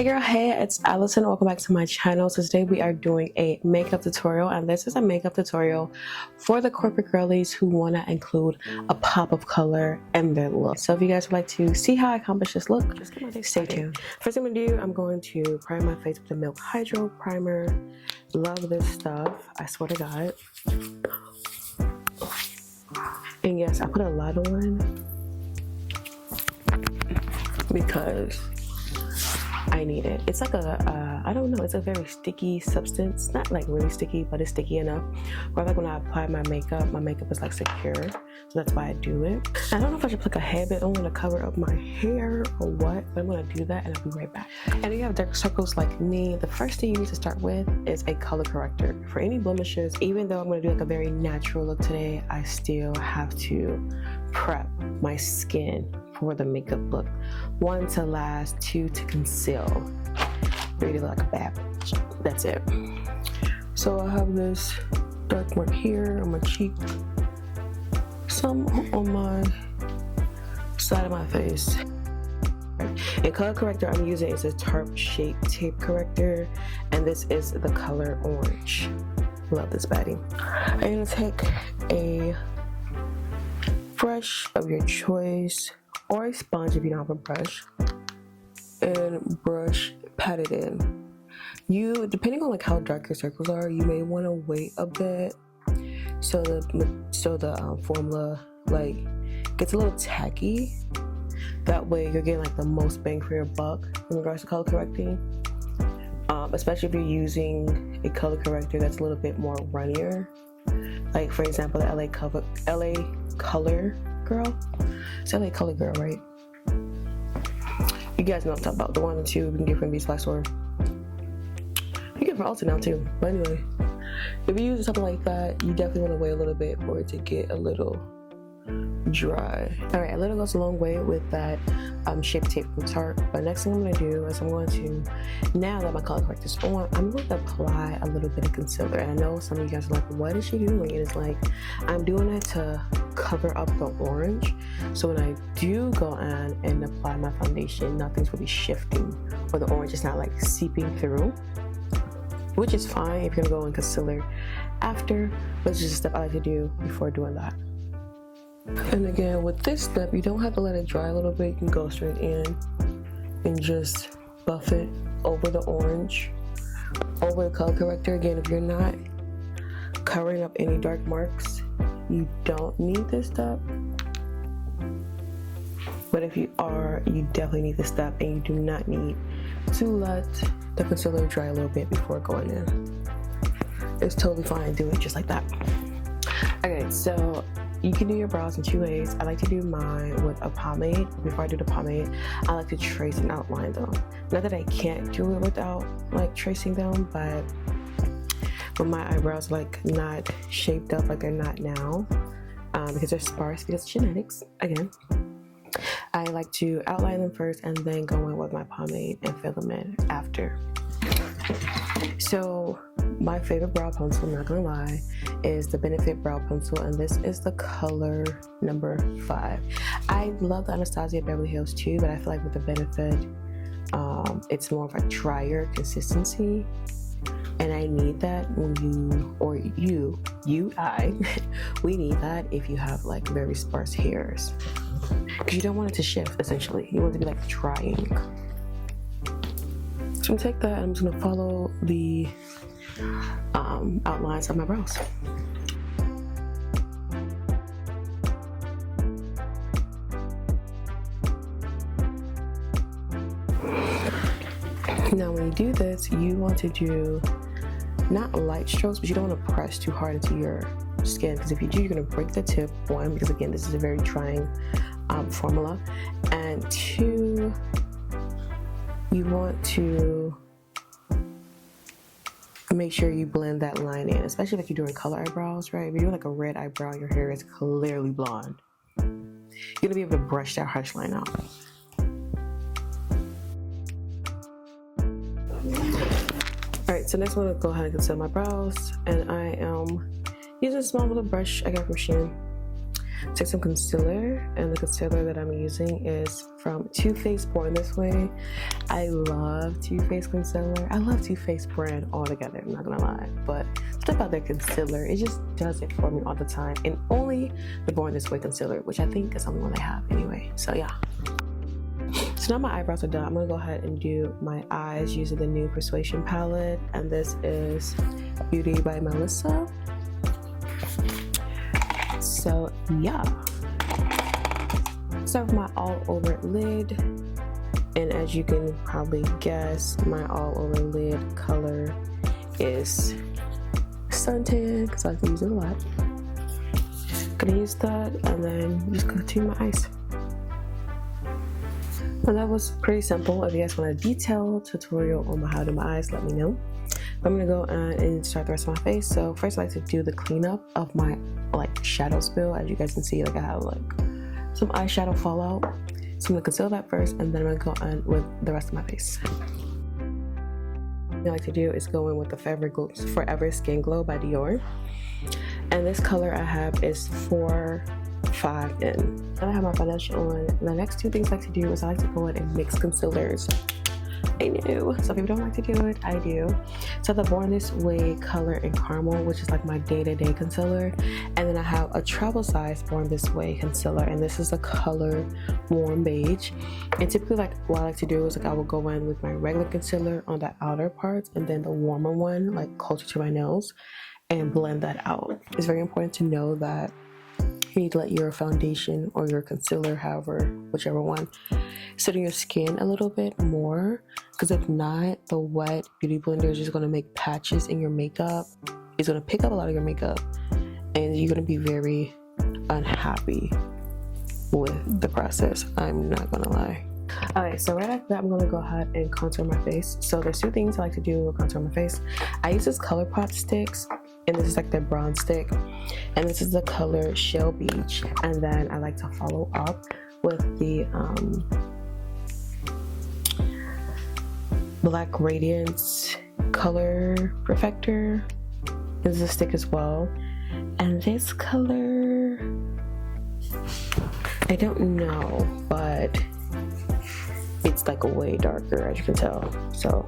Hey girl, hey, it's Allison. Welcome back to my channel. So today we are doing a makeup tutorial, and this is a makeup tutorial for the corporate girlies who want to include a pop of color in their look. So if you guys would like to see how I accomplish this look, just stay tuned. First thing I'm gonna do, I'm going to prime my face with the Milk Hydro Primer. Love this stuff, I swear to God. And yes, I put a lot on because I need it. It's like I don't know, it's a very sticky substance. Not like really sticky, but it's sticky enough where like when I apply my makeup is like secure. So that's why I do it. I don't know if I should put a hairband on to cover up my hair or what, but I'm gonna do that and I'll be right back. And if you have dark circles like me, the first thing you need to start with is a color corrector. For any blemishes, even though I'm gonna do like a very natural look today, I still have to prep my skin for the makeup look. 1, to last, 2, to conceal. 3, to look like a bad bitch. That's it. So I have this dark mark here on my cheek, some on my side of my face. And color corrector I'm using is a Tarte Shape Tape Corrector, and this is the color orange. Love this baddie. I'm gonna take a brush of your choice, or a sponge if you don't have a brush, and pat it in. You, depending on like how dark your circles are, you may want to wait a bit so the formula like gets a little tacky. That way you're getting like the most bang for your buck in regards to color correcting, especially if you're using a color corrector that's a little bit more runnier, like for example the LA Color Girl. It's LA Color Girl, right? You guys know what I'm talking about. The 1 and 2 you can get from Beach Store. You get from Ulta now too. But anyway, if you use something like that, you definitely want to wait a little bit for it to get a little dry. Alright, a little goes a long way with that Shape Tape from Tarte. But next thing I'm going to do is I'm going to, now that my color corrector is on, I'm going to apply a little bit of concealer. And I know some of you guys are like, what is she doing? And it's like, I'm doing it to cover up the orange, so when I do go on and apply my foundation, nothing's really shifting, or the orange is not like seeping through, which is fine if you're gonna go in concealer after, but it's just a step I like to do before doing that. And again, with this step, you don't have to let it dry a little bit. You can go straight in and just buff it over the orange, over the color corrector. Again, if you're not covering up any dark marks, you don't need this step. But if you are, you definitely need this step, and you do not need to let the concealer dry a little bit before going in. It's totally fine. Do it just like that. Okay, so you can do your brows in 2 ways. I like to do mine with a pomade. Before I do the pomade, I like to trace and outline them. Not that I can't do it without like tracing them, but when my eyebrows like not shaped up like they're not now, because they're sparse, because genetics again, I like to outline them first and then go in with my pomade and fill them in after. So my favorite brow pencil, I'm not gonna lie, is the Benefit Brow Pencil, and this is the color number 5. I love the Anastasia Beverly Hills too, but I feel like with the Benefit, it's more of a drier consistency, and I need that when we need that if you have like very sparse hairs, because you don't want it to shift. Essentially, you want it to be like drying. So I'm gonna take that and I'm just gonna follow the outlines of my brows. Now when you do this, you want to do not light strokes, but you don't want to press too hard into your skin, because if you do, you're going to break the tip. 1, because again, this is a very drying formula, and 2, you want to make sure you blend that line in, especially if you're doing color eyebrows, right? If you're doing like a red eyebrow, your hair is clearly blonde, you're going to be able to brush that harsh line out. Alright, so next I'm going to go ahead and conceal my brows, and I am using a small little brush I got from Shein. take some concealer, and the concealer that I'm using is from Too Faced Born This Way. I love Too Faced concealer. I love Too Faced brand altogether, I'm not gonna lie, but stuff about their concealer, it just does it for me all the time, and only the Born This Way concealer, which I think is the only one I have anyway. So yeah. So now my eyebrows are done. I'm gonna go ahead and do my eyes using the Nude Persuasion palette, and this is Beauty by Melissa. So yeah, start with my all over lid, and as you can probably guess, my all over lid color is suntan because I like to use it a lot. Gonna use that and then just continue my eyes. And that was pretty simple. If you guys want a detailed tutorial on how to do my eyes, let me know. I'm gonna go and start the rest of my face. So first I like to do the cleanup of my like shadow spill. As you guys can see, like I have like some eyeshadow fallout. So I'm gonna conceal that first, and then I'm gonna go on with the rest of my face. What I like to do is go in with the Forever Skin Glow by Dior. And this color I have is 4-5 in. And I have my foundation on. And the next two things I like to do is I like to go in and mix concealers. I know some people don't like to do it, I do. So the Born This Way color in caramel, which is like my day-to-day concealer, and then I have a travel size Born This Way concealer, and this is the color Warm Beige. And typically, like what I like to do is like I will go in with my regular concealer on the outer parts, and then the warmer one like closer to my nose, and blend that out. It's very important to know that you need to let your foundation or your concealer, however, whichever one, sit on your skin a little bit more, because if not, the wet beauty blender is just going to make patches in your makeup. It's going to pick up a lot of your makeup, and you're going to be very unhappy with the process. I'm not going to lie. Alright, so right after that, I'm going to go ahead and contour my face. So there's two things I like to do with contour my face. I use this ColourPop sticks, and this is like the bronze stick, and this is the color Shell Beach, and then I like to follow up with the Black Radiance Color Perfector. This is a stick as well, and this color I don't know, but it's like way darker, as you can tell. So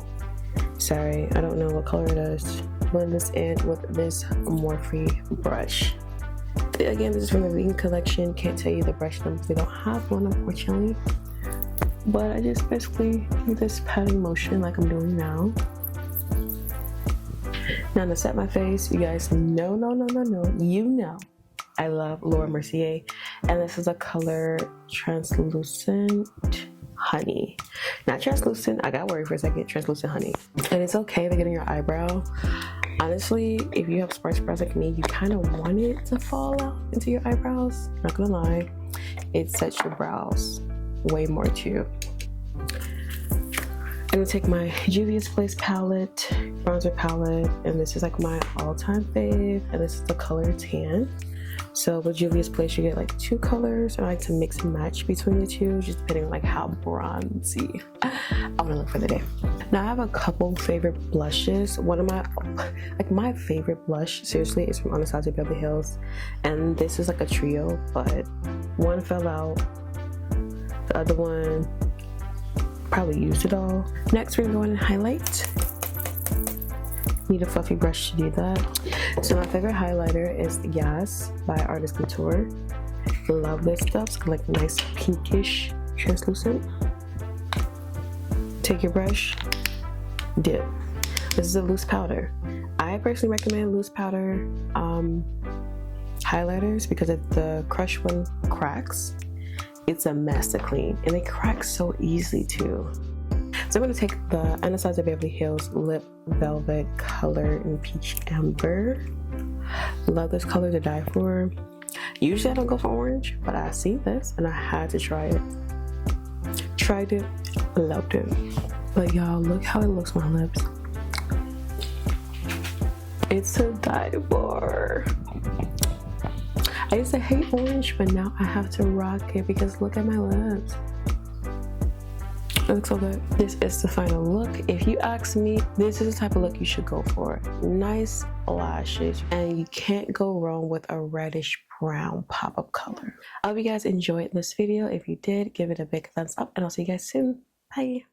sorry, I don't know what color it is. Blend this in with this Morphe brush. Again, this is from the Vegan collection. Can't tell you the brush numbers, we don't have one unfortunately, but I just basically do this patting motion like I'm doing now. Now to set my face, you guys know, you know I love Laura Mercier, and this is a color Translucent Honey. Not translucent, I got worried for a second. Translucent Honey. And it's okay to get in your eyebrow. Honestly, if you have sparse brows like me, you kind of want it to fall out into your eyebrows. Not gonna lie, it sets your brows way more too. I'm gonna take my Juvia's Place palette, bronzer palette, and this is like my all-time fave, and this is the color Tan. So with Juvia's Place, you get like two colors, and I like to mix and match between the two, just depending on like how bronzy I want to look for the day. Now I have a couple favorite blushes. One of my favorite blush, seriously, is from Anastasia Beverly Hills, and this is like a trio, but one fell out, the other one probably used it all. Next, we're going to highlight. Need a fluffy brush to do that. So my favorite highlighter is Yes by Artist Couture. Love this stuff. It's like nice pinkish translucent. Take your brush, dip. This is a loose powder. I personally recommend loose powder highlighters because if the crushed one cracks, it's a mess to clean, and it cracks so easily too. So I'm going to take the Anastasia Beverly Hills Lip Velvet color in Peach Amber. Love this color to die for. Usually I don't go for orange, but I see this and I had to try it. Tried it, loved it. But y'all, look how it looks on my lips. It's to die for. I used to hate orange, but now I have to rock it because look at my lips. It looks so good. This is the final look. If you ask me, this is the type of look you should go for. Nice lashes, and you can't go wrong with a reddish brown pop-up color. I hope you guys enjoyed this video. If you did, give it a big thumbs up, and I'll see you guys soon. Bye.